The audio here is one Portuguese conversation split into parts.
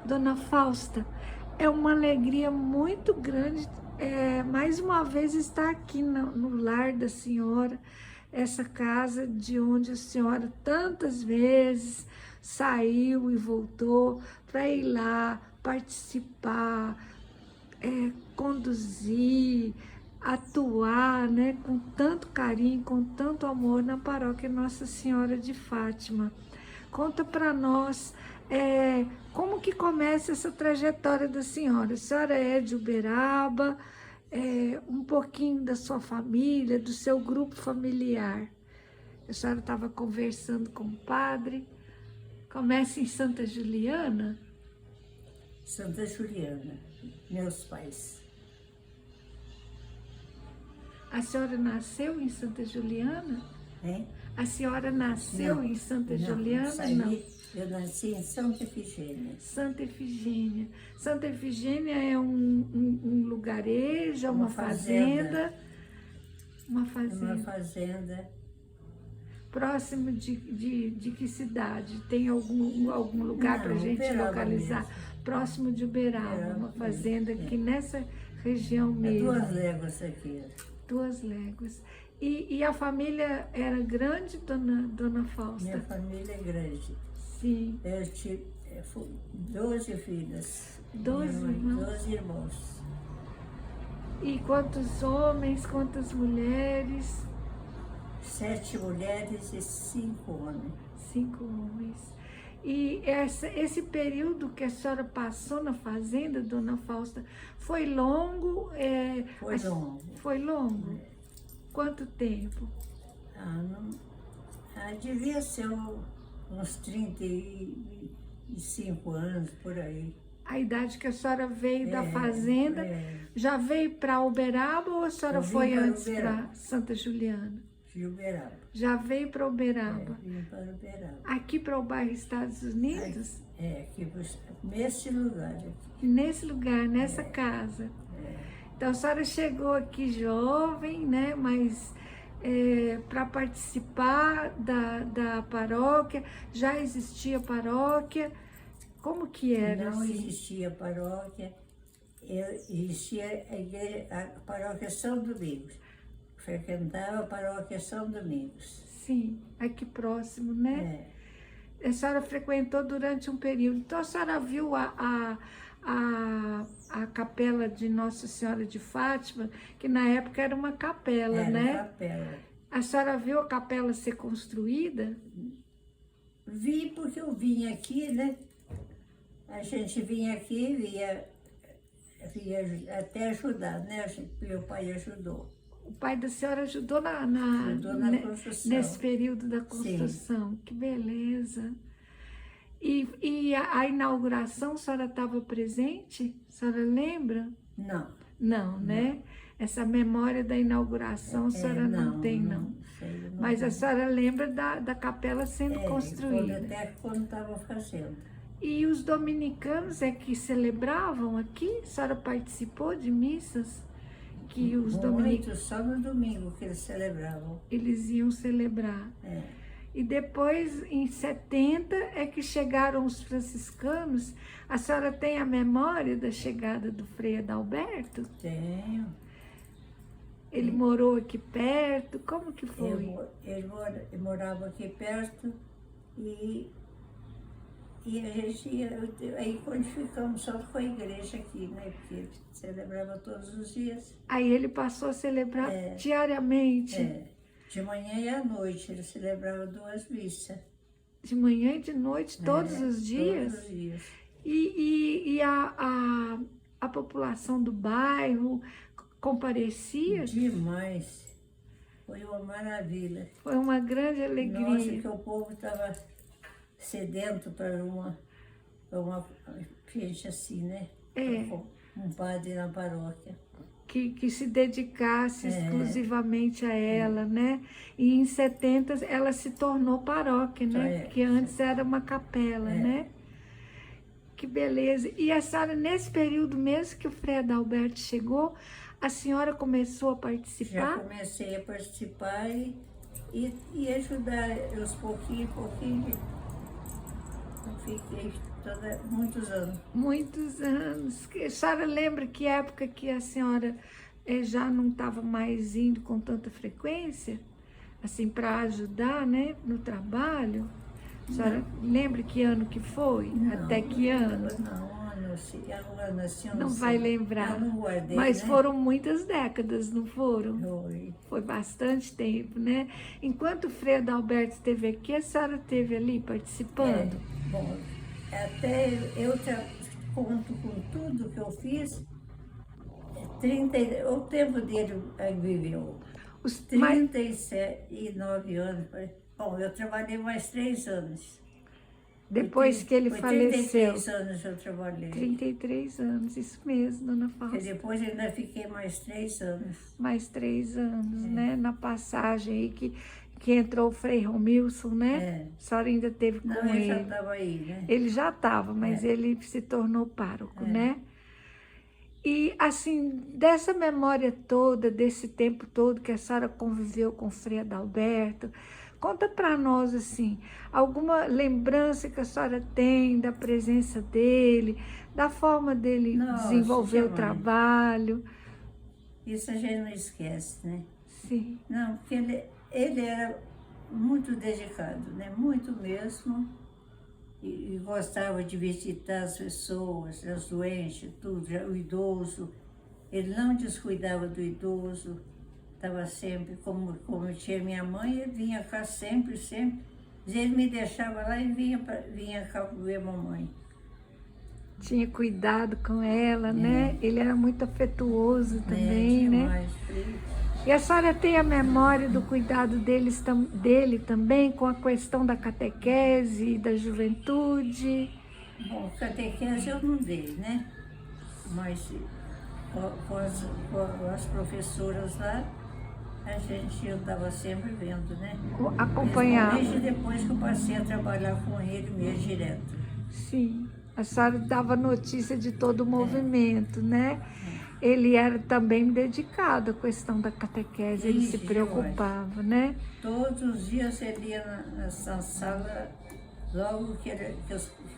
Dona Fausta, é uma alegria muito grande, mais uma vez estar aqui no lar da senhora, essa casa de onde a senhora tantas vezes saiu e voltou para ir lá participar, conduzir, atuar, né, com tanto carinho, com tanto amor na paróquia Nossa Senhora de Fátima. Conta para nós como que começa essa trajetória da senhora. A senhora é de Uberaba, um pouquinho da sua família, do seu grupo familiar. A senhora estava conversando com o padre. Começa em Santa Juliana? Santa Juliana, meus pais. A senhora nasceu em Santa Juliana? Hein? A senhora nasceu Não, em Santa não, Juliana? Não. Eu nasci em Santa Efigênia. Santa Efigênia. Santa Efigênia é um lugarejo, uma fazenda. Uma fazenda. Uma fazenda. Próximo de que cidade? Tem algum lugar para a gente Uberaba localizar? Mesmo. Próximo de Uberaba, uma fazenda aqui nessa região mesmo. 2 léguas aqui. 2 léguas. E a família era grande, dona Fausta? Minha família é grande. Sim. Eu tive 12 filhas. 12 irmãos? 12 irmãos. E quantos homens, quantas mulheres? 7 mulheres e 5 homens. 5 homens. E esse período que a senhora passou na fazenda, dona Fausta, foi longo? Foi longo. Foi longo? Quanto tempo? Devia ser uns 35 anos, por aí. A idade que a senhora veio da fazenda, já veio para Uberaba ou a senhora foi antes para Santa Juliana? De Uberaba. Já veio para Uberaba? Vim para Uberaba. Aqui para o bairro Estados Unidos? Aqui, nesse lugar aqui. Nesse lugar, nessa casa. Então a senhora chegou aqui jovem, né? Mas para participar da paróquia, já existia paróquia? Como que era? Não assim? existia paróquia, existia a paróquia São Domingos. Frequentava a paróquia São Domingos. Sim, aqui próximo, né? A senhora frequentou durante um período. Então a senhora viu a capela de Nossa Senhora de Fátima, que na época era uma capela, né? Capela. A senhora viu a capela ser construída? Vi porque eu vim aqui, né? A gente vinha aqui, via até ajudar, né? Meu pai ajudou. O pai da senhora ajudou Ajudou na construção. Nesse período da construção. Sim. Que beleza. E a inauguração, a senhora estava presente? A senhora lembra? Não. Não, né? Essa memória da inauguração a senhora não tem, não. Mas a senhora lembra da capela sendo construída. Até quando estava fazendo. E os dominicanos que celebravam aqui? A senhora participou de missas? Que os dominicanos... Só no domingo que eles celebravam. Eles iam celebrar. E depois, em 70, é que chegaram os franciscanos. A senhora tem a memória da chegada do Frei Adalberto? Tenho. Ele morou aqui perto? Como que foi? Ele morava aqui perto e a gente ia, aí quando ficamos só com a igreja aqui, né? Porque ele celebrava todos os dias. Aí ele passou a celebrar diariamente? De manhã e à noite, ele celebrava 2 missas. De manhã e de noite, todos os dias? Todos os dias. E a população do bairro comparecia? Demais. Foi uma maravilha. Foi uma grande alegria. Nossa, que o povo estava sedento para uma gente assim, né? Um padre na paróquia. Que se dedicasse exclusivamente a ela, né? E em 70 ela se tornou paróquia, né? Porque antes era uma capela, né? Que beleza. E a senhora, nesse período mesmo que o Frei Adalberto chegou, a senhora começou a participar? Já comecei a participar e ajudar aos pouquinho. Eu fiquei muitos anos. Muitos anos. A senhora lembra que época que a senhora já não estava mais indo com tanta frequência? Assim, para ajudar, né, no trabalho? A senhora lembra que ano que foi? Não, Até que ano? não, ano assim, eu Não não vai sei. lembrar. Eu não guardei, Mas né? foram muitas décadas, não foram? Foi. Foi bastante tempo, né? Enquanto o Frei Adalberto esteve aqui, a senhora esteve ali participando? Bom, até eu conto com tudo que eu fiz, 30, o tempo dele viveu. Mas 39 anos. Bom, eu trabalhei mais 3 anos. depois que ele Foi faleceu, 33 anos eu trabalhei. 33 anos, isso mesmo, dona Porque Fausta. depois eu ainda fiquei mais 3 anos. Mais 3 anos, né? Na passagem aí que entrou o Frei Romilson, né? É. A senhora ainda teve com Não, eu já ele. estava aí, né? Ele já estava, mas ele se tornou pároco, né? E, assim, dessa memória toda, desse tempo todo que a senhora conviveu com o Frei Adalberto, conta para nós, assim, alguma lembrança que a senhora tem da presença dele, da forma dele Nossa, desenvolver o jamais. trabalho. Isso a gente não esquece, né? Sim, Não, porque ele era muito dedicado, né? Muito mesmo. E gostava de visitar as pessoas, as doentes, tudo, o idoso. Ele não descuidava do idoso, estava sempre, como tinha minha mãe, ele vinha cá sempre, sempre. Ele me deixava lá e vinha cá ver a mamãe. tinha cuidado com ela, né? Ele era muito afetuoso também, né? Demais. E a senhora tem a memória do cuidado dele também com a questão da catequese, da juventude? Bom, catequese eu não dei, né? Mas com as professoras lá, a gente andava sempre vendo, né? Acompanhava. Principalmente depois que eu passei a trabalhar com ele mesmo direto. Sim, a senhora dava notícia de todo o movimento, né? Ele era também dedicado à questão da catequese, ele se Ixi, preocupava, né? Todos os dias ele ia nessa sala, logo que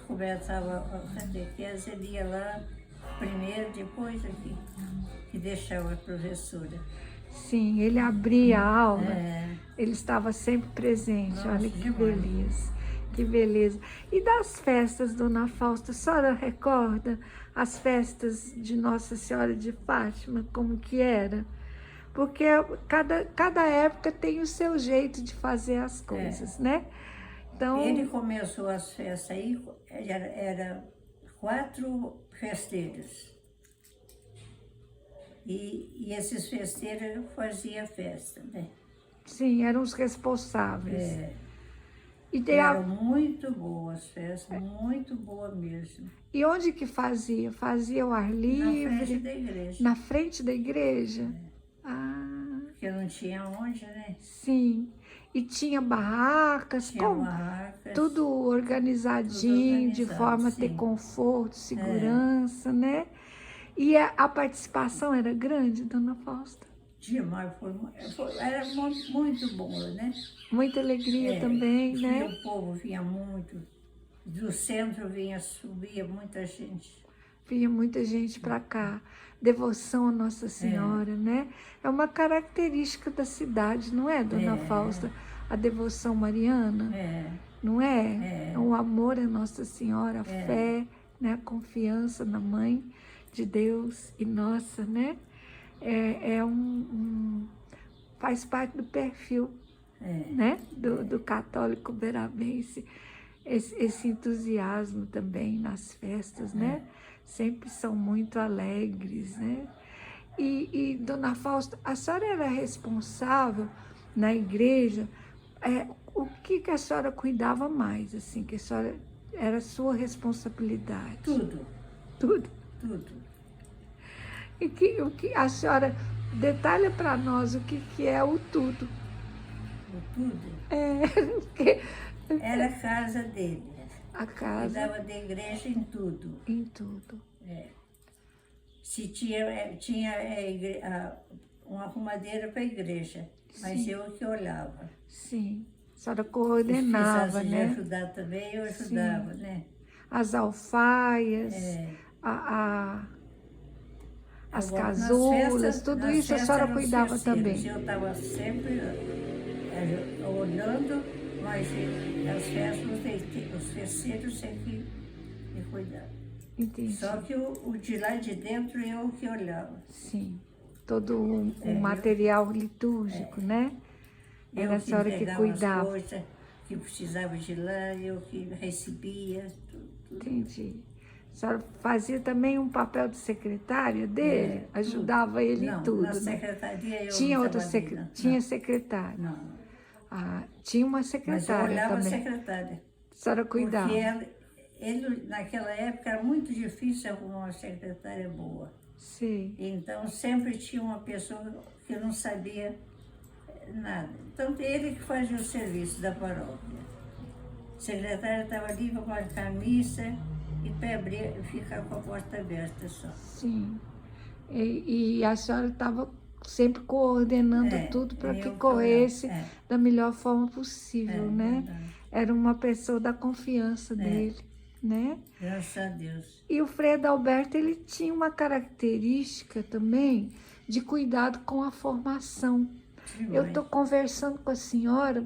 começava a catequese, ele ia lá primeiro, depois aqui, que deixava a professora. Sim, ele abria a aula, ele estava sempre presente. Nossa, Olha que demais. beleza, que beleza. E das festas, dona Fausta, a senhora recorda as festas de Nossa Senhora de Fátima, como que era? Porque cada época tem o seu jeito de fazer as coisas, né? Então, Ele começou as festas aí, era 4 festeiros. E esses festeiros faziam festa, né? sim, eram os responsáveis. E, Eram muito boas as festas, muito boa mesmo. E onde que fazia? Fazia ao ar livre? Na frente da igreja. Na frente da igreja? Ah, Porque não tinha onde, né? sim. E tinha barracas, Tinha barracas. tudo organizadinho, de organizado, forma a ter sim. conforto, segurança, né? E a participação era grande, dona Fausta? Demais, era muito bom, né? Muita alegria também, né? O povo vinha muito. Do centro subia muita gente. Vinha muita gente para cá. Devoção a Nossa Senhora, né? É uma característica da cidade, não é, dona Fausta? A devoção mariana, não é? É o amor a Nossa Senhora, a fé, né? A confiança na Mãe de Deus e nossa, né? Faz parte do perfil, né? Do católico berabense. Esse entusiasmo também nas festas, né? Sempre são muito alegres, né? E dona Fausta, a senhora era responsável na igreja, o que a senhora cuidava mais, assim, que a senhora era sua responsabilidade? Tudo. Tudo? Tudo. E o que a senhora detalha para nós o que é o tudo? O tudo? Porque era a casa dele. A casa. Cuidava da igreja em tudo. Em tudo. Se tinha uma arrumadeira para a igreja, mas Sim. eu que olhava. Sim. A senhora coordenava, Se né? de ajudar também, eu ajudava, né? as alfaias, É. as Agora, nas casulas, festas- tudo nas isso a festas senhora eram os cuidava festeiros. também. Eu estava sempre olhando, mas as festas, os festeiros sempre me cuidavam. Entendi. Só que o de lá de dentro eu que olhava. Sim. Todo o É, material litúrgico, né? Era Eu a que senhora que entregava as cuidava. coisas que precisava de lá, eu que recebia, tudo. Entendi. A senhora fazia também um papel de secretária dele? Tudo. Ajudava ele em Não, tudo, na né? secretaria eu Tinha não outra trabalhei, não. tinha secretária. Não, não. Ah, tinha uma Mas eu secretária olhava a também. secretária. A senhora Porque cuidava. ele, naquela época, era muito difícil arrumar uma secretária boa. Sim. Então, sempre tinha uma pessoa que não sabia nada. Então, ele que fazia o serviço da paróquia. A secretária estava ali com a camisa e para abrir, ficar com a porta aberta só. Sim. E a senhora estava sempre coordenando tudo para que eu corresse olhava. da melhor forma possível, né? Verdade. Era uma pessoa da confiança dele, né? Graças a Deus. E o Frei Adalberto, ele tinha uma característica também de cuidado com a formação. Eu estou conversando com a senhora,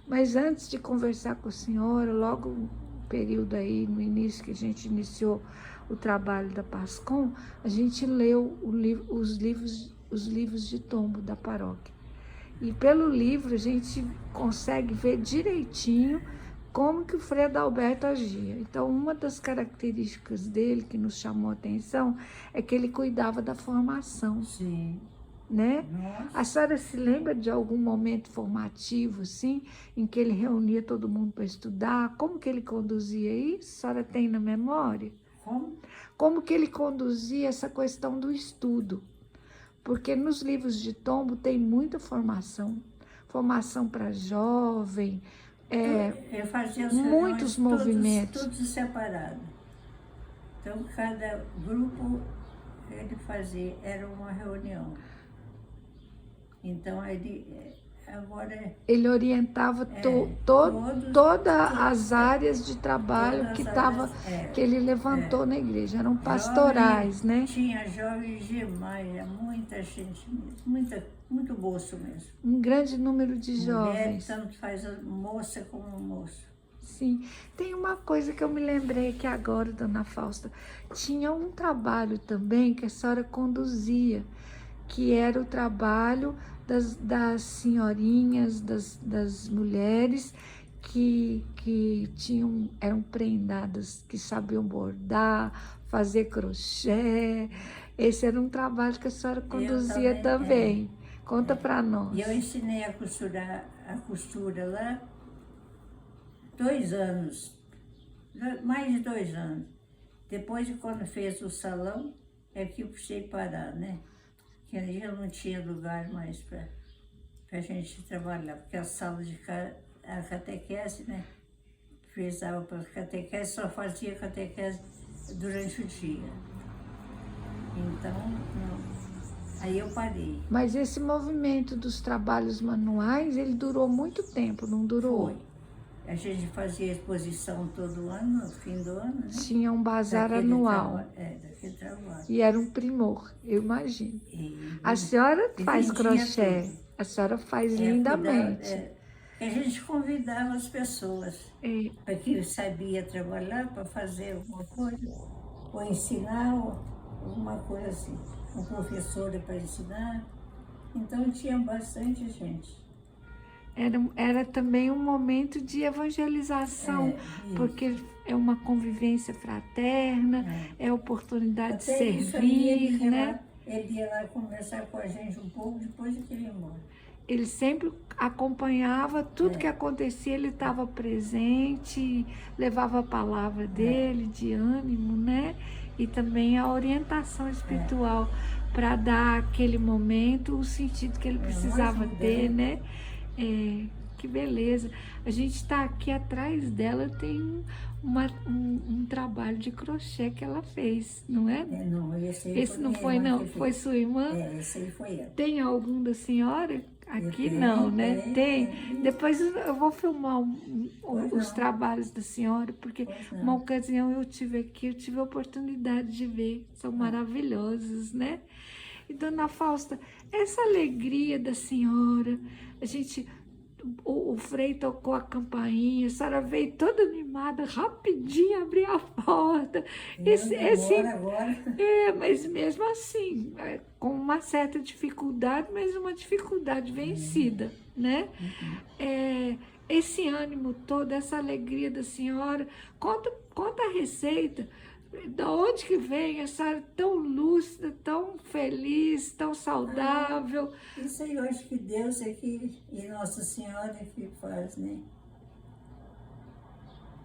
mas antes de conversar com a senhora, logo no período aí, no início que a gente iniciou o trabalho da PASCOM, a gente leu os livros de tombo da paróquia. E pelo livro a gente consegue ver direitinho como que o Frei Adalberto agia. Então, uma das características dele que nos chamou a atenção é que ele cuidava da formação. Sim. Né? Nossa. A senhora se lembra de algum momento formativo, assim, em que ele reunia todo mundo para estudar? Como que ele conduzia isso? A senhora tem na memória? Como? Como que ele conduzia essa questão do estudo? Porque nos livros de tombo tem muita formação. Formação para jovem, Eu fazia as muitos reuniões movimentos. Todos separados. Então, cada grupo ele fazia, era uma reunião. Então, ele orientava todas as áreas de trabalho que ele levantou na igreja. Eram pastorais, jovem, né? Tinha jovens demais, muita gente mesmo, muito moço mesmo. Um grande número de jovens. Tanto faz a moça como o moço. Sim. Tem uma coisa que eu me lembrei que agora, dona Fausta, tinha um trabalho também que a senhora conduzia, que era o trabalho das senhorinhas, das mulheres que eram prendadas, que sabiam bordar, fazer crochê. Esse era um trabalho que a senhora conduzia também. Conta para nós. E eu ensinei a costura lá 2 anos, mais de 2 anos. Depois, quando fez o salão, é que eu precisei parar, né? Que ali eu não tinha lugar mais para a gente trabalhar, porque a sala a catequese, né? Precisava para catequese, só fazia catequese durante o dia. Então, não. Aí eu parei. Mas esse movimento dos trabalhos manuais, ele durou muito tempo, não durou? Foi. A gente fazia exposição todo ano, no fim do ano, né? Tinha um bazar anual. Daquele trabalho. E era um primor, eu imagino. A senhora faz crochê, tudo. a senhora faz lindamente. A gente convidava as pessoas para que sabia trabalhar, para fazer alguma coisa, ou ensinar alguma coisa assim. Um professor para ensinar. Então tinha bastante gente. Era também um momento de evangelização, porque é uma convivência fraterna, é oportunidade de servir, né? Ele ia lá conversar com a gente um pouco depois que ele ia embora. Ele sempre acompanhava tudo que acontecia, ele estava presente, levava a palavra dele de ânimo, né? E também a orientação espiritual para dar àquele momento o sentido que ele precisava ter, né? Que beleza. A gente está aqui atrás dela, tem um trabalho de crochê que ela fez, não é? Não, esse não foi, não. Foi sua irmã? Esse aí foi ela. Tem algum da senhora Aqui não, né? Tem. Depois eu vou filmar os trabalhos da senhora, porque uma ocasião eu tive aqui, eu tive a oportunidade de ver. São maravilhosos, né? E, dona Fausta, essa alegria da senhora, a gente... O Frei tocou a campainha, a senhora veio toda animada, rapidinho abriu a porta. Mas mesmo assim, com uma certa dificuldade, mas uma dificuldade vencida, né? Esse ânimo todo, essa alegria da senhora, conta a receita. Da onde que vem essa tão lúcida, tão feliz, tão saudável? Isso aí eu acho que Deus é que, e Nossa Senhora é que faz, né?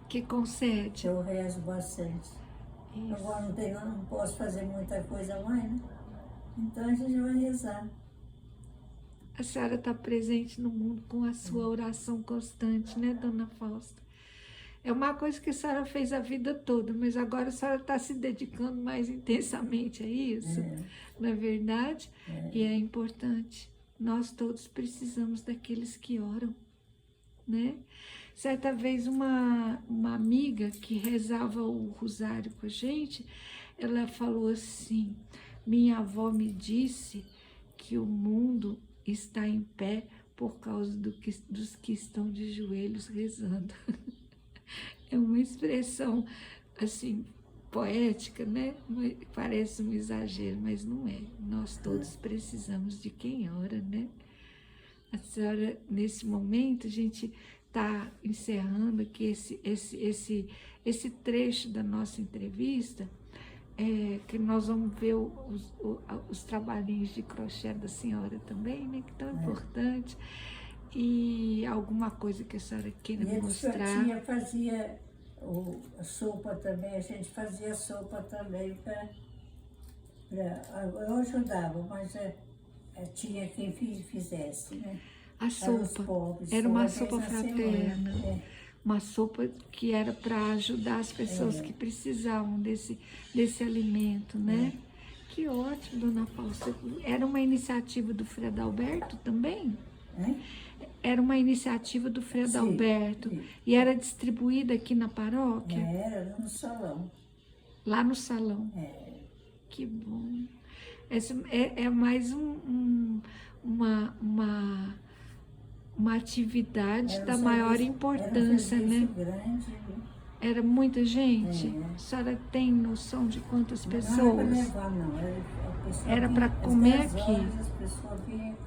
Que concede. Eu rezo bastante. Isso. Agora não posso fazer muita coisa mais, né? Então a gente vai rezar. A senhora está presente no mundo com a sua oração constante, né, dona Fausta? É uma coisa que a senhora fez a vida toda, mas agora a senhora está se dedicando mais intensamente a isso, não é verdade? E é importante. Nós todos precisamos daqueles que oram, né? Certa vez uma amiga que rezava o rosário com a gente, ela falou assim, minha avó me disse que o mundo está em pé por causa dos que estão de joelhos rezando. É uma expressão, assim, poética, né? Parece um exagero, mas não é. Nós todos precisamos de quem ora, né? A senhora, nesse momento, a gente está encerrando aqui esse trecho da nossa entrevista, que nós vamos ver os trabalhinhos de crochê da senhora também, né? Que tão importante. E alguma coisa que a senhora queira mostrar? E a fazia a sopa também, a gente fazia sopa também eu ajudava, mas tinha quem fizesse, né? A sopa era uma sopa fraterna, uma sopa que era para ajudar as pessoas que precisavam desse alimento, né? Que ótimo, dona Fausta. Era uma iniciativa do Frei Adalberto também? Era uma iniciativa do Frei Adalberto e era distribuída aqui na paróquia? Era no salão. Lá no salão? Que bom. É mais uma atividade da maior importância, né? Grande. Era muita gente? A senhora tem noção de quantas pessoas? Não era para levar, não. Era para comer aqui? As pessoas vinham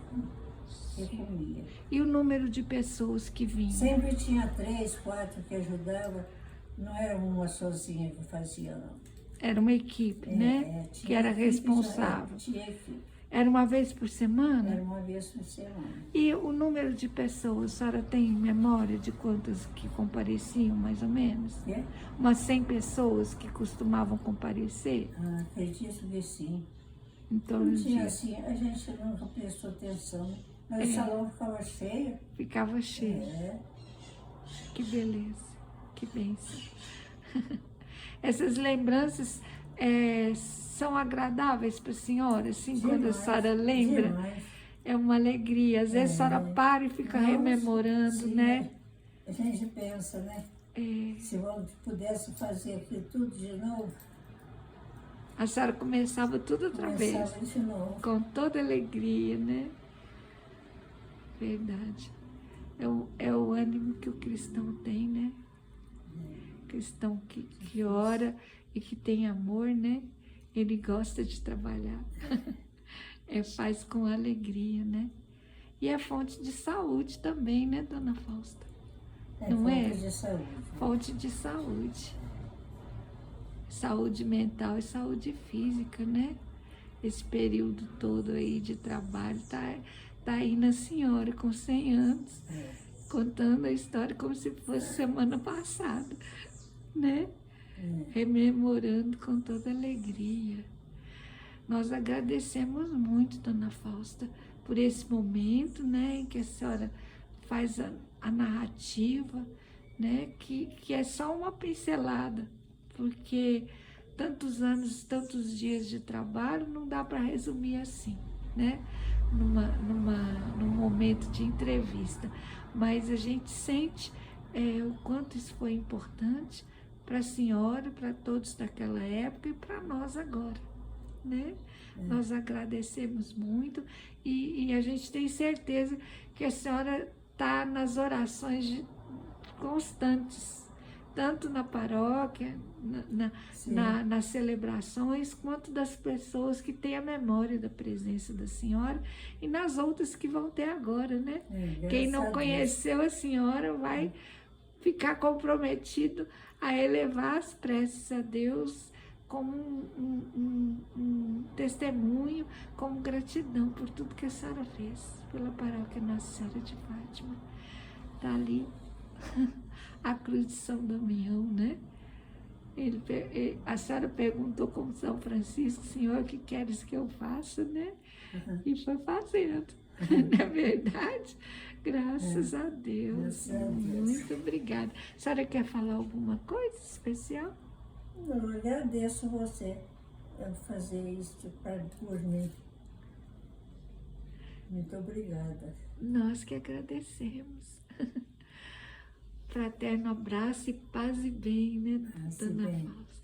e comiam. E o número de pessoas que vinham? Sempre tinha 3, 4 que ajudavam. Não era uma sozinha que fazia, não. Era uma equipe, né? Que era responsável. Tinha equipe. Era uma vez por semana? Era uma vez por semana. E o número de pessoas, a senhora tem memória de quantas que compareciam, mais ou menos? Umas 100 pessoas que costumavam comparecer? Acredito que sim. Então, não tinha assim, a gente nunca prestou atenção. Mas o salão ficava cheio. Ficava cheio. Que beleza, que bênção. Essas lembranças são agradáveis para a senhora, assim, demais, quando a senhora lembra? Demais. É uma alegria. Às vezes a senhora para e fica rememorando, sim, né? A gente pensa, né? Se eu pudesse fazer aquilo tudo de novo. A senhora começava tudo outra vez. De novo. Com toda alegria, né? Verdade. É o ânimo que o cristão tem, né? Cristão que ora e que tem amor, né? Ele gosta de trabalhar. Faz com alegria, né? E é fonte de saúde também, né, dona Fausta? Não é? Fonte de saúde. Fonte de saúde. Saúde mental e saúde física, né? Esse período todo aí de trabalho tá aí na senhora com 100 anos, contando a história como se fosse semana passada, né? Rememorando com toda alegria. Nós agradecemos muito, dona Fausta, por esse momento, né, em que a senhora faz a narrativa, né, que é só uma pincelada, porque tantos anos, tantos dias de trabalho não dá para resumir assim, né? num momento de entrevista, mas a gente sente o quanto isso foi importante para a senhora, para todos daquela época e para nós agora, né? Nós agradecemos muito e a gente tem certeza que a senhora está nas orações constantes, tanto na paróquia, nas celebrações, quanto das pessoas que têm a memória da presença da senhora e nas outras que vão ter agora, né? Quem não conheceu a senhora vai ficar comprometido a elevar as preces a Deus como um testemunho, como gratidão por tudo que a senhora fez pela paróquia Nossa Senhora de Fátima. Está ali a cruz de São Damião, né? A senhora perguntou como São Francisco, Senhor, o que queres que eu faça, né? E foi fazendo, não é verdade? Graças a Deus. Muito obrigada. A senhora quer falar alguma coisa especial? Eu agradeço você por fazer isso por mim. Muito obrigada. Nós que agradecemos. Fraterno abraço e paz e bem, né, Paz e Dona bem. Fausta?